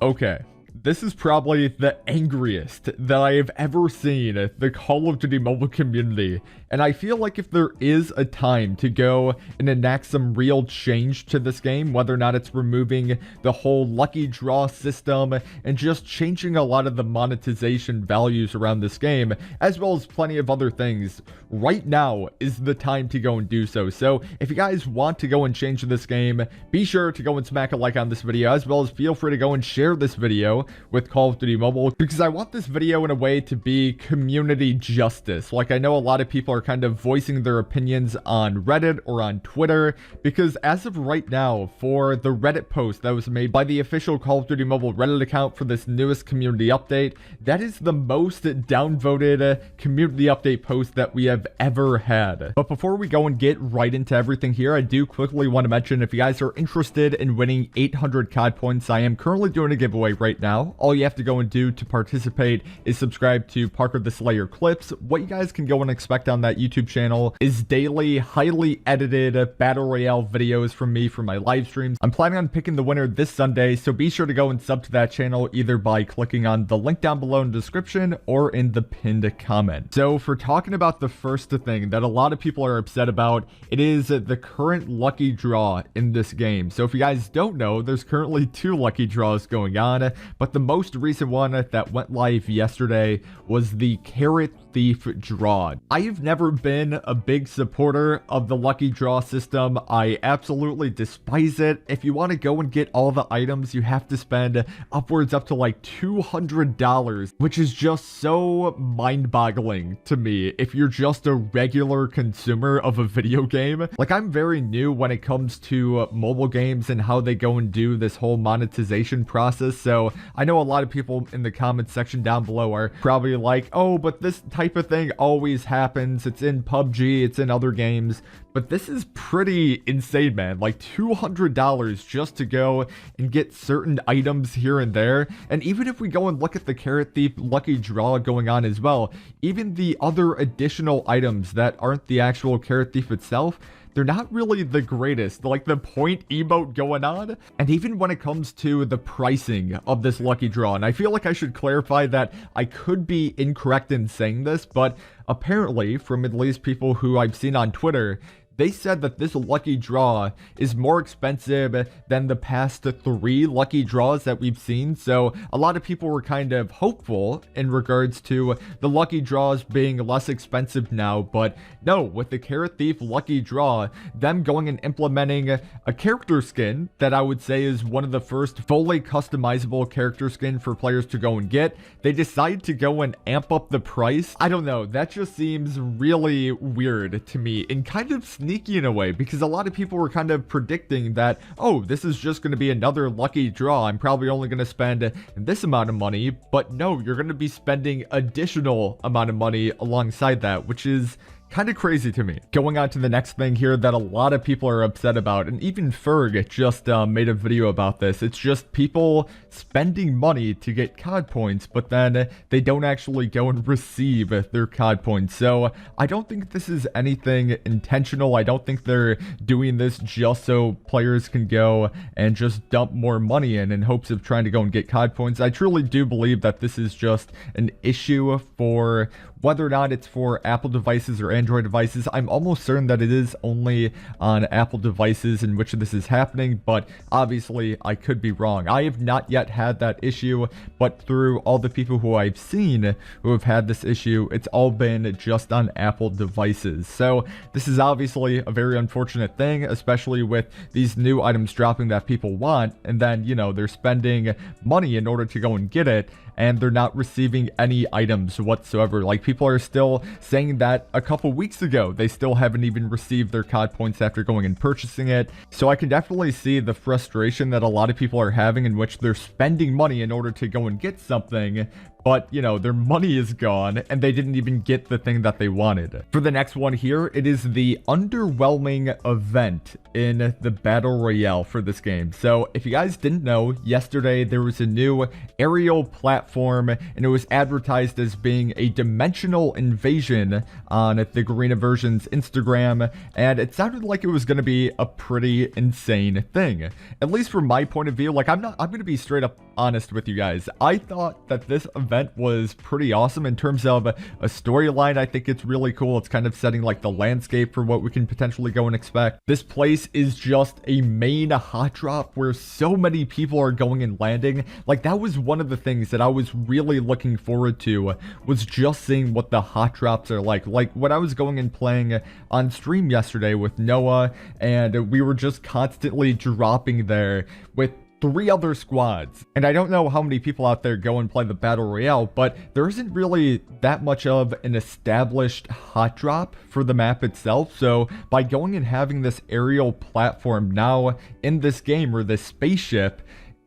Okay, this is probably the angriest that I have ever seen the Call of Duty mobile community, and I feel like if there is a time to go and enact some real change to this game, whether or not it's removing the whole lucky draw system and just changing a lot of the monetization values around this game, as well as plenty of other things, right now is the time to go and do so. So if you guys want to go and change this game, be sure to go and smack a like on this video, as well as feel free to go and share this video with Call of Duty Mobile, because I want this video in a way to be community justice. Like, I know a lot of people are kind of voicing their opinions on Reddit or on Twitter, because as of right now, for the Reddit post that was made by the official Call of Duty Mobile Reddit account for this newest community update, that is the most downvoted community update post that we have ever had. But before we go and get right into everything here, I do quickly want to mention, if you guys are interested in winning 800 COD points, I am currently doing a giveaway right now. All you have to go and do to participate is subscribe to Parker the Slayer Clips. What you guys can go and expect on that YouTube channel is daily, highly edited battle royale videos from me for my live streams. I'm planning on picking the winner this Sunday, so be sure to go and sub to that channel either by clicking on the link down below in the description or in the pinned comment. So for talking about the first thing that a lot of people are upset about, it is the current lucky draw in this game. So if you guys don't know, there's currently 2 lucky draws going on, but the most recent one that went live yesterday was the Carrot Thief draw. I have never been a big supporter of the lucky draw system. I absolutely despise it. If you want to go and get all the items, you have to spend upwards up to like $200, which is just so mind-boggling to me if you're just a regular consumer of a video game. Like, I'm very new when it comes to mobile games and how they go and do this whole monetization process, so I know a lot of people in the comments section down below are probably like, oh, but this type of thing always happens. It's in PUBG, it's in other games. But this is pretty insane, man. Like $200 just to go and get certain items here and there. And even if we go and look at the Carrot Thief lucky draw going on as well, even the other additional items that aren't the actual Carrot Thief itself, they're not really the greatest. Like the point emote going on, and even when it comes to the pricing of this lucky draw, and I feel like I should clarify that I could be incorrect in saying this, but apparently from at least people who I've seen on Twitter, they said that this lucky draw is more expensive than the past 3 lucky draws that we've seen. So a lot of people were kind of hopeful in regards to the lucky draws being less expensive now. But no, with the Carrot Thief lucky draw, them going and implementing a character skin that I would say is one of the first fully customizable character skin for players to go and get, they decide to go and amp up the price. I don't know, that just seems really weird to me and kind of sneaky in a way, because a lot of people were kind of predicting that, oh, this is just going to be another lucky draw. I'm probably only going to spend this amount of money, but no, you're going to be spending additional amount of money alongside that, which is kind of crazy to me. Going on to the next thing here that a lot of people are upset about, and even Ferg just made a video about this. It's just people spending money to get COD points, but then they don't actually go and receive their COD points. So I don't think this is anything intentional. I don't think they're doing this just so players can go and just dump more money in hopes of trying to go and get COD points. I truly do believe that this is just an issue for whether or not it's for Apple devices or Android devices. I'm almost certain that it is only on Apple devices in which this is happening, but obviously I could be wrong. I have not yet had that issue, but through all the people who I've seen who have had this issue, it's all been just on Apple devices. So this is obviously a very unfortunate thing, especially with these new items dropping that people want, and then, you know, they're spending money in order to go and get it, and they're not receiving any items whatsoever. Like, people are still saying that a couple weeks ago they still haven't even received their COD points after going and purchasing it. So I can definitely see the frustration that a lot of people are having, in which they're spending money in order to go and get something, but you know, their money is gone and they didn't even get the thing that they wanted. For the next one here, it is the underwhelming event in the Battle Royale for this game. So if you guys didn't know, yesterday there was a new aerial platform and it was advertised as being a dimensional invasion on the Garena version's Instagram, and it sounded like it was going to be a pretty insane thing. At least from my point of view, like I'm going to be straight up honest with you guys. I thought that this event was pretty awesome in terms of a storyline. I think it's really cool. It's kind of setting like the landscape for what we can potentially go and expect. This place is just a main hot drop where so many people are going and landing. Like that was one of the things that I was really looking forward to, was just seeing what the hot drops are like. Like when I was going and playing on stream yesterday with Noah, and we were just constantly dropping there with 3 other squads. And I don't know how many people out there go and play the Battle Royale, but there isn't really that much of an established hot drop for the map itself. So by going and having this aerial platform now in this game, or this spaceship,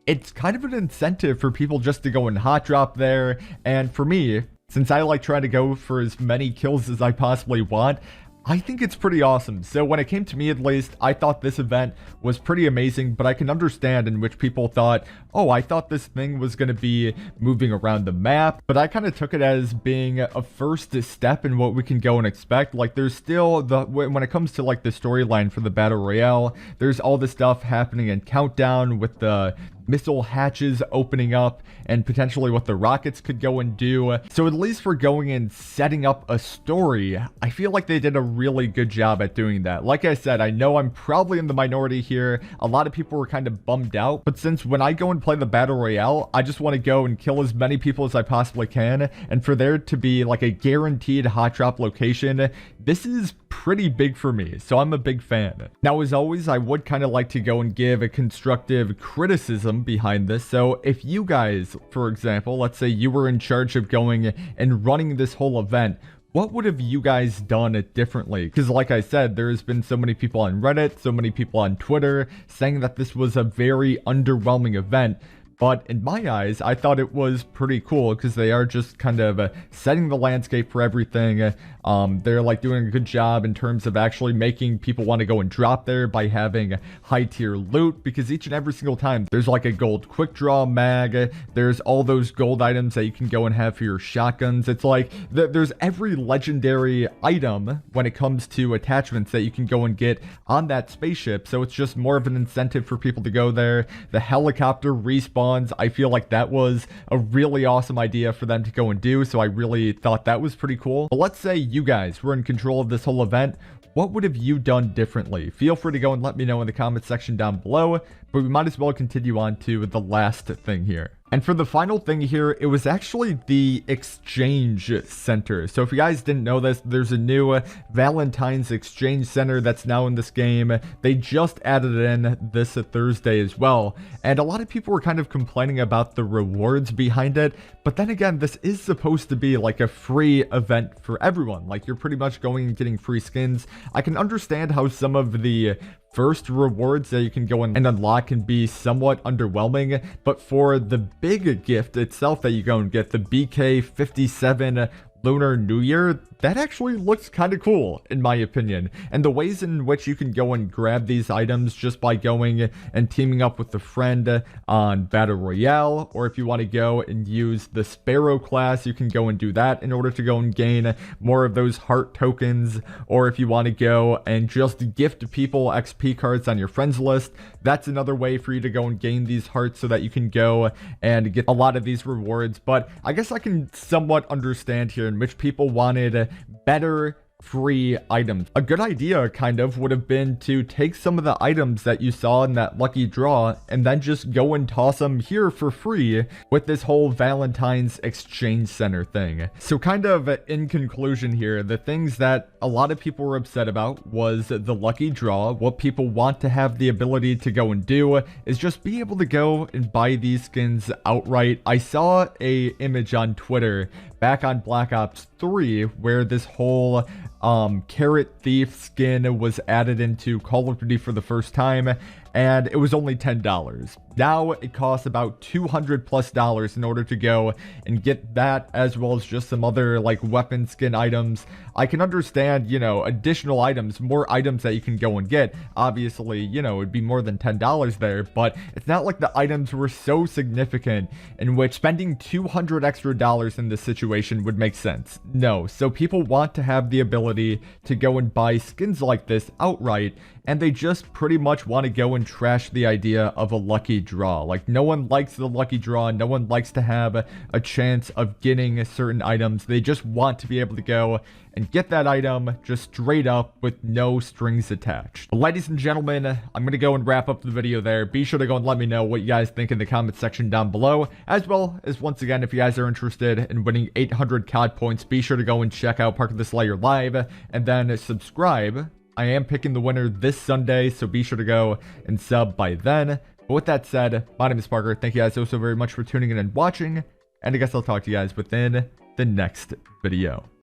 it's kind of an incentive for people just to go and hot drop there. And for me, since I like trying to go for as many kills as I possibly want, I think it's pretty awesome. So when it came to me, at least, I thought this event was pretty amazing, but I can understand in which people thought, oh, I thought this thing was going to be moving around the map, but I kind of took it as being a first step in what we can go and expect. Like there's still when it comes to like the storyline for the Battle Royale, there's all this stuff happening in Countdown with the missile hatches opening up and potentially what the rockets could go and do. So at least for going and setting up a story, I feel like they did a really good job at doing that. Like I said, I know I'm probably in the minority here. A lot of people were kind of bummed out, but since when I go and play the Battle Royale, I just want to go and kill as many people as I possibly can, and for there to be like a guaranteed hot drop location, this is pretty big for me, so I'm a big fan. Now, as always, I would kind of like to go and give a constructive criticism behind this. So if you guys, for example, let's say you were in charge of going and running this whole event, what would have you guys done differently? Because like I said, there's been so many people on Reddit, so many people on Twitter saying that this was a very underwhelming event. But in my eyes, I thought it was pretty cool because they are just kind of setting the landscape for everything. They're like doing a good job in terms of actually making people want to go and drop there by having high tier loot, because each and every single time there's like a gold quick draw mag. There's all those gold items that you can go and have for your shotguns. It's like there's every legendary item when it comes to attachments that you can go and get on that spaceship. So it's just more of an incentive for people to go there. The helicopter respawn, I feel like that was a really awesome idea for them to go and do, so I really thought that was pretty cool. But let's say you guys were in control of this whole event. What would have you done differently? Feel free to go and let me know in the comment section down below, but we might as well continue on to the last thing here. And for the final thing here, it was actually the exchange center. So if you guys didn't know this, there's a new Valentines exchange center that's now in this game. They just added it in this Thursday as well. And a lot of people were kind of complaining about the rewards behind it. But then again, this is supposed to be like a free event for everyone. Like you're pretty much going and getting free skins. I can understand how some of the first rewards that you can go and unlock can be somewhat underwhelming, but for the big gift itself that you go and get, the BK57 Lunar New Year, that actually looks kind of cool in my opinion. And the ways in which you can go and grab these items just by going and teaming up with a friend on Battle Royale, or if you want to go and use the Sparrow class, you can go and do that in order to go and gain more of those heart tokens. Or if you want to go and just gift people XP cards on your friends list, that's another way for you to go and gain these hearts so that you can go and get a lot of these rewards. But I guess I can somewhat understand here in which people wanted better free items. A good idea kind of would have been to take some of the items that you saw in that lucky draw and then just go and toss them here for free with this whole Valentine's exchange center thing. So kind of in conclusion here, the things that a lot of people were upset about was the lucky draw. What people want to have the ability to go and do is just be able to go and buy these skins outright. I saw a image on Twitter back on Black Ops 3 where this whole Carrot Thief skin was added into Call of Duty for the first time, and it was only $10. Now it costs about $200+ in order to go and get that, as well as just some other like weapon skin items. I can understand, you know, additional items, more items that you can go and get. Obviously, you know, it'd be more than $10 there, but it's not like the items were so significant in which spending $200 extra in this situation would make sense. No, so people want to have the ability to go and buy skins like this outright, and they just pretty much want to go and trash the idea of a lucky draw. Like, no one likes the lucky draw, no one likes to have a chance of getting certain items. They just want to be able to go and get that item just straight up with no strings attached. But ladies and gentlemen, I'm going to go and wrap up the video there. Be sure to go and let me know what you guys think in the comment section down below, as well as, once again, if you guys are interested in winning 800 COD points, be sure to go and check out Park of the Slayer live, and then subscribe. I am picking the winner this Sunday, so be sure to go and sub by then. But with that said, my name is Parker. Thank you guys so very much for tuning in and watching, and I guess I'll talk to you guys within the next video.